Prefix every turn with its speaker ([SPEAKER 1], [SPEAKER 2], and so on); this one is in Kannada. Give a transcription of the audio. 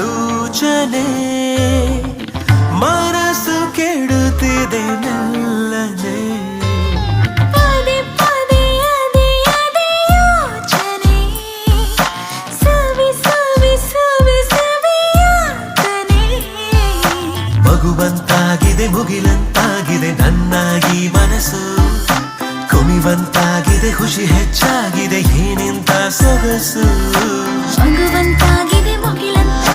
[SPEAKER 1] ಸೂಚನೆ ಮನಸ್ಸು ಕೆಡುತ್ತಿದೆ ಮೆಲ್ಲನೆ
[SPEAKER 2] ಪದೇ ಪದೇ ಅದೇ ಅದೇ ಯೋಚನೆ ಸವಿ ಸವಿ ಸವಿ ಸವಿ ಯಾತನೆ
[SPEAKER 1] ಮಗುವಂತಾಗಿದೆ ಮುಗಿಲಂತಾಗಿದೆ ನನ್ನಾಗಿ ಮನಸ್ಸು ಕುಣಿವಂತಾಗಿದೆ ಖುಷಿ ಹೆಚ್ಚಾಗಿದೆ ಏನಿಂತ ಸೊಗಸು